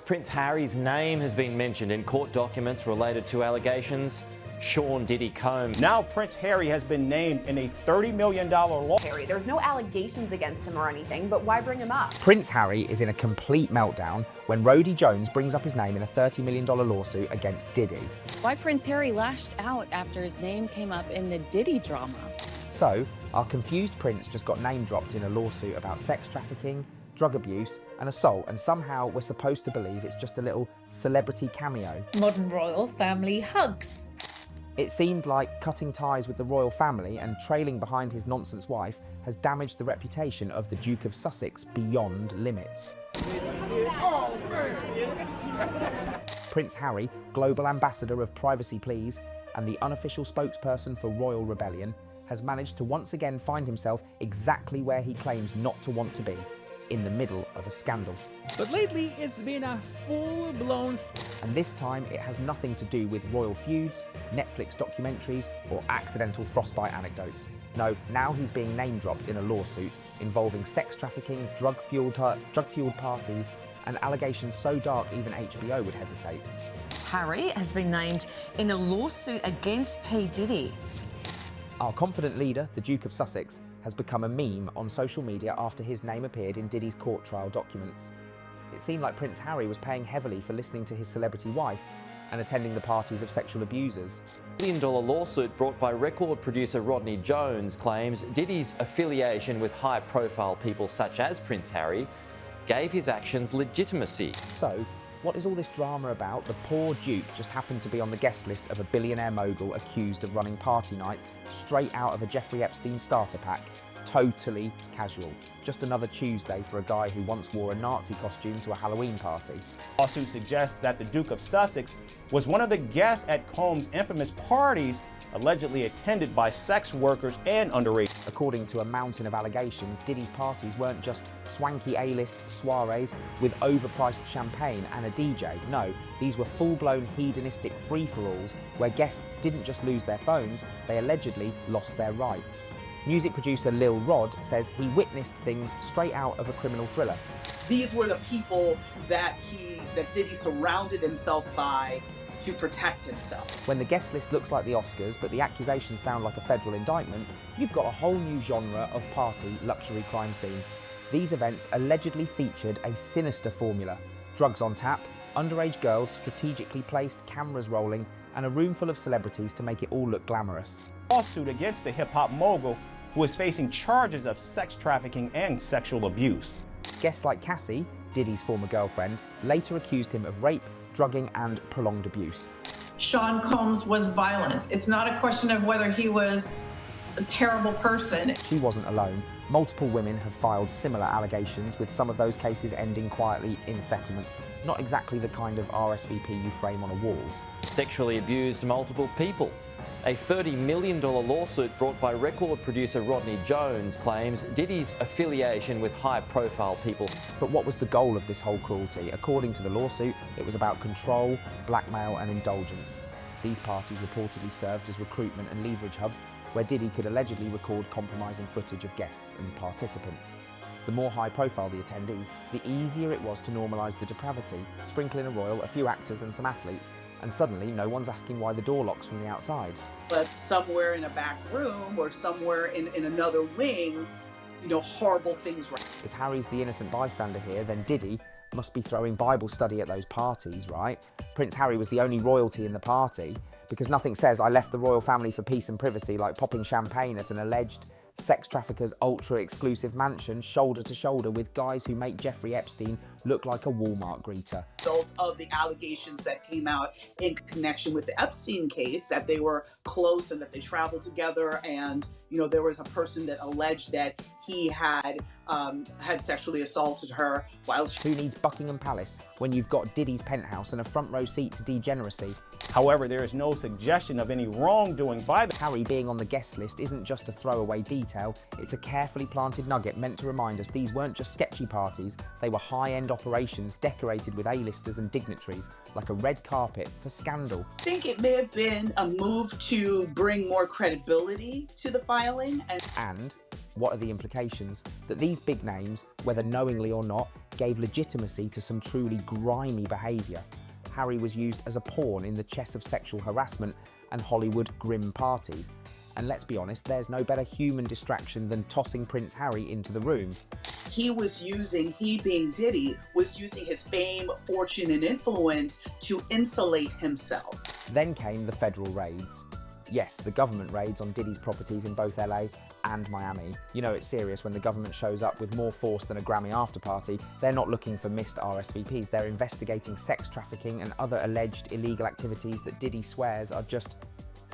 Prince Harry's name has been mentioned in court documents related to allegations. Sean Diddy Combs. Now Prince Harry has been named in a $30 million lawsuit. There's no allegations against him or anything, but why bring him up? Prince Harry is in a complete meltdown when Rodey Jones brings up his name in a $30 million lawsuit against Diddy. Why Prince Harry lashed out after his name came up in the Diddy drama. So, our confused prince just got name dropped in a lawsuit about sex trafficking, drug abuse and assault, and somehow we're supposed to believe it's just a little celebrity cameo. Modern royal family hugs. It seemed like cutting ties with the royal family and trailing behind his nonsense wife has damaged the reputation of the Duke of Sussex beyond limits. Prince Harry, global ambassador of Privacy Please and the unofficial spokesperson for Royal Rebellion, has managed to once again find himself exactly where he claims not to want to be, in the middle of a scandal. But lately, it's been a full-blown... And this time, it has nothing to do with royal feuds, Netflix documentaries, or accidental frostbite anecdotes. No, now he's being name-dropped in a lawsuit involving sex trafficking, drug-fueled parties, and allegations so dark even HBO would hesitate. Harry has been named in a lawsuit against P. Diddy. Our confident leader, the Duke of Sussex, has become a meme on social media after his name appeared in Diddy's court trial documents. It seemed like Prince Harry was paying heavily for listening to his celebrity wife and attending the parties of sexual abusers. $1 million lawsuit brought by record producer Rodey Jones claims Diddy's affiliation with high-profile people such as Prince Harry gave his actions legitimacy. So, what is all this drama about? The poor Duke just happened to be on the guest list of a billionaire mogul accused of running party nights straight out of a Jeffrey Epstein starter pack. Totally casual. Just another Tuesday for a guy who once wore a Nazi costume to a Halloween party. The lawsuit suggests that the Duke of Sussex was one of the guests at Combs' infamous parties allegedly attended by sex workers and underage. According to a mountain of allegations, Diddy's parties weren't just swanky A-list soirees with overpriced champagne and a DJ. No, these were full-blown hedonistic free-for-alls where guests didn't just lose their phones, they allegedly lost their rights. Music producer Lil Rod says he witnessed things straight out of a criminal thriller. These were the people that Diddy surrounded himself by to protect himself. When the guest list looks like the Oscars, but the accusations sound like a federal indictment, you've got a whole new genre of party luxury crime scene. These events allegedly featured a sinister formula: drugs on tap, underage girls strategically placed, cameras rolling, and a room full of celebrities to make it all look glamorous. Lawsuit against the hip-hop mogul who is facing charges of sex trafficking and sexual abuse. Guests like Cassie, Diddy's former girlfriend, later accused him of rape, drugging and prolonged abuse. Sean Combs was violent. It's not a question of whether he was a terrible person. She wasn't alone. Multiple women have filed similar allegations, with some of those cases ending quietly in settlements. Not exactly the kind of RSVP you frame on a wall. Sexually abused multiple people. A $30 million lawsuit brought by record producer Rodey Jones claims Diddy's affiliation with high-profile people. But what was the goal of this whole cruelty? According to the lawsuit, it was about control, blackmail and indulgence. These parties reportedly served as recruitment and leverage hubs where Diddy could allegedly record compromising footage of guests and participants. The more high-profile the attendees, the easier it was to normalise the depravity, sprinkle in a royal, a few actors and some athletes, and suddenly no one's asking why the door locks from the outside. But somewhere in a back room or somewhere in another wing, horrible things. If Harry's the innocent bystander here, then Diddy must be throwing Bible study at those parties, right? Prince Harry was the only royalty in the party, because nothing says I left the royal family for peace and privacy like popping champagne at an alleged sex trafficker's ultra-exclusive mansion shoulder to shoulder with guys who make Jeffrey Epstein look like a Walmart greeter. Result of the allegations that came out in connection with the Epstein case, that they were close and that they traveled together, and there was a person that alleged that he had sexually assaulted her while Who needs Buckingham Palace when you've got Diddy's penthouse and a front row seat to degeneracy? However, there is no suggestion of any wrongdoing by the Harry being on the guest list isn't just a throwaway detail, it's a carefully planted nugget meant to remind us these weren't just sketchy parties, they were high-end operations decorated with A-listers and dignitaries, like a red carpet for scandal. I think it may have been a move to bring more credibility to the filing. And What are the implications? That these big names, whether knowingly or not, gave legitimacy to some truly grimy behaviour. Harry was used as a pawn in the chess of sexual harassment and Hollywood grim parties. And let's be honest, there's no better human distraction than tossing Prince Harry into the room. He being Diddy, was using his fame, fortune, and influence to insulate himself. Then came the federal raids. Yes, the government raids on Diddy's properties in both LA and Miami. You know it's serious when the government shows up with more force than a Grammy after-party. They're not looking for missed RSVPs, they're investigating sex trafficking and other alleged illegal activities that Diddy swears are just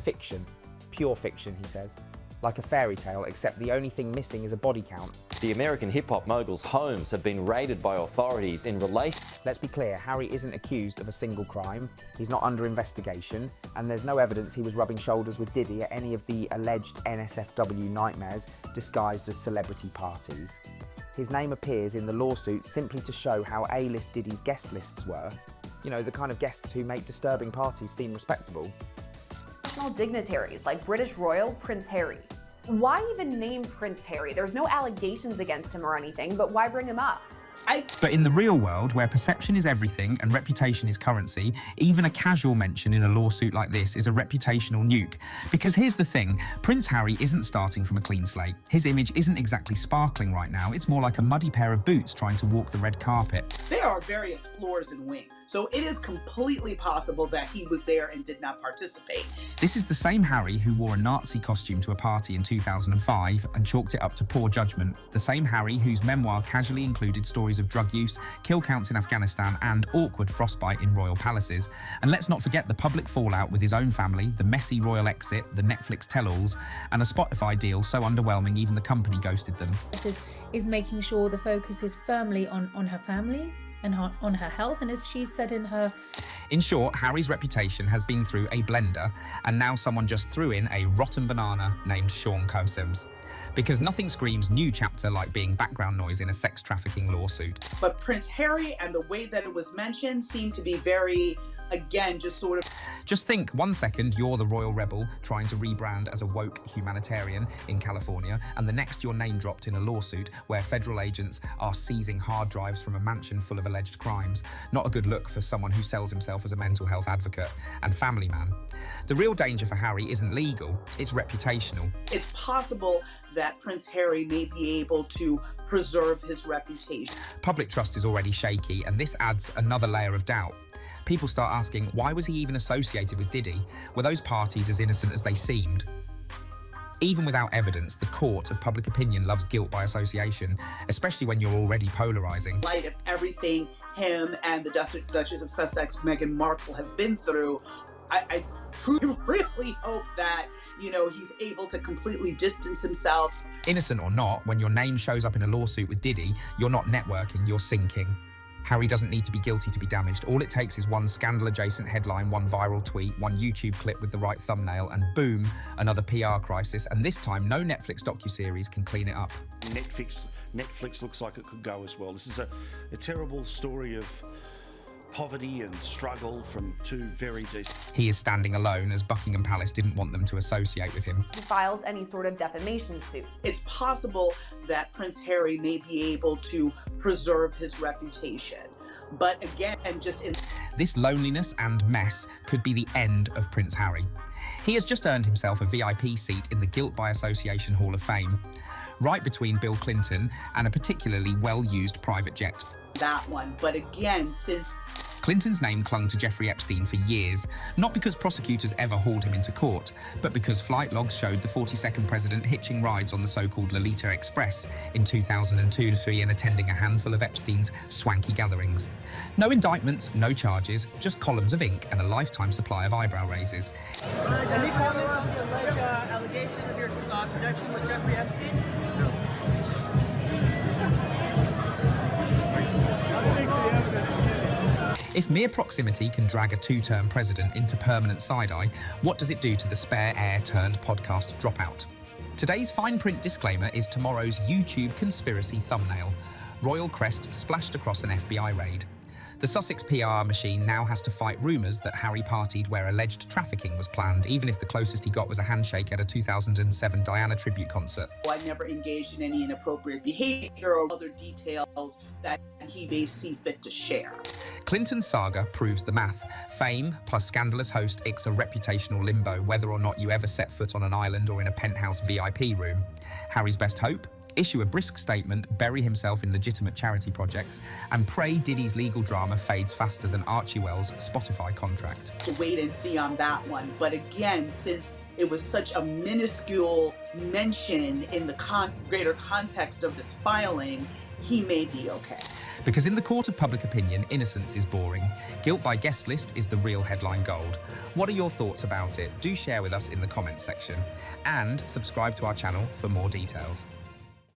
fiction. Pure fiction, he says. Like a fairy tale, except the only thing missing is a body count. The American hip-hop mogul's homes have been raided by authorities in relation... Let's be clear, Harry isn't accused of a single crime, he's not under investigation, and there's no evidence he was rubbing shoulders with Diddy at any of the alleged NSFW nightmares disguised as celebrity parties. His name appears in the lawsuit simply to show how A-list Diddy's guest lists were. You know, the kind of guests who make disturbing parties seem respectable. National dignitaries like British royal Prince Harry. Why even name Prince Harry? There's no allegations against him or anything, but why bring him up? But in the real world, where perception is everything and reputation is currency, even a casual mention in a lawsuit like this is a reputational nuke. Because here's the thing, Prince Harry isn't starting from a clean slate. His image isn't exactly sparkling right now, it's more like a muddy pair of boots trying to walk the red carpet. There are various floors and wings, so it is completely possible that he was there and did not participate. This is the same Harry who wore a Nazi costume to a party in 2005 and chalked it up to poor judgment. The same Harry whose memoir casually included stories of drug use, kill counts in Afghanistan, and awkward frostbite in royal palaces. And let's not forget the public fallout with his own family, the messy royal exit, the Netflix tell-alls, and a Spotify deal so underwhelming even the company ghosted them. This is making sure the focus is firmly on her family and on her health, and as she said in her... In short, Harry's reputation has been through a blender, and now someone just threw in a rotten banana named Sean Combs. Because nothing screams new chapter like being background noise in a sex trafficking lawsuit. But Prince Harry and the way that it was mentioned seemed to be very, again, just sort of... Just think, 1 second you're the royal rebel trying to rebrand as a woke humanitarian in California, and the next you're name dropped in a lawsuit where federal agents are seizing hard drives from a mansion full of alleged crimes. Not a good look for someone who sells himself as a mental health advocate and family man. The real danger for Harry isn't legal, it's reputational. It's possible that Prince Harry may be able to preserve his reputation. Public trust is already shaky, and this adds another layer of doubt. People start asking, why was he even associated with Diddy? Were those parties as innocent as they seemed? Even without evidence, the court of public opinion loves guilt by association, especially when you're already polarising. In light of everything him and the Duchess of Sussex, Meghan Markle, have been through, I truly really hope that, you know, he's able to completely distance himself. Innocent or not, when your name shows up in a lawsuit with Diddy, you're not networking, you're sinking. Harry doesn't need to be guilty to be damaged. All it takes is one scandal-adjacent headline, one viral tweet, one YouTube clip with the right thumbnail, and boom, another PR crisis. And this time, no Netflix docuseries can clean it up. Netflix looks like it could go as well. This is a terrible story of poverty and struggle from two very decent... He is standing alone, as Buckingham Palace didn't want them to associate with him. He files any sort of defamation suit. It's possible that Prince Harry may be able to preserve his reputation. But again, just in... This loneliness and mess could be the end of Prince Harry. He has just earned himself a VIP seat in the Guilt by Association Hall of Fame, right between Bill Clinton and a particularly well-used private jet. That one, but again, since... Clinton's name clung to Jeffrey Epstein for years, not because prosecutors ever hauled him into court, but because flight logs showed the 42nd president hitching rides on the so-called Lolita Express in 2002-3 and attending a handful of Epstein's swanky gatherings. No indictments, no charges, just columns of ink and a lifetime supply of eyebrow raises. Any comments on the alleged allegation of your connection with Jeffrey Epstein? No. If mere proximity can drag a two-term president into permanent side-eye, what does it do to the spare heir turned podcast dropout? Today's fine print disclaimer is tomorrow's YouTube conspiracy thumbnail. Royal crest splashed across an FBI raid. The Sussex PR machine now has to fight rumours that Harry partied where alleged trafficking was planned, even if the closest he got was a handshake at a 2007 Diana tribute concert. I never engaged in any inappropriate behavior or other details that he may see fit to share. Clinton's saga proves the math. Fame plus scandalous host icks a reputational limbo, whether or not you ever set foot on an island or in a penthouse VIP room. Harry's best hope? Issue a brisk statement, bury himself in legitimate charity projects, and pray Diddy's legal drama fades faster than Archie Wells' Spotify contract. To wait and see on that one. But again, since it was such a minuscule mention in the greater context of this filing, he may be okay. Because in the court of public opinion, innocence is boring. Guilt by guest list is the real headline gold. What are your thoughts about it? Do share with us in the comments section. And subscribe to our channel for more details.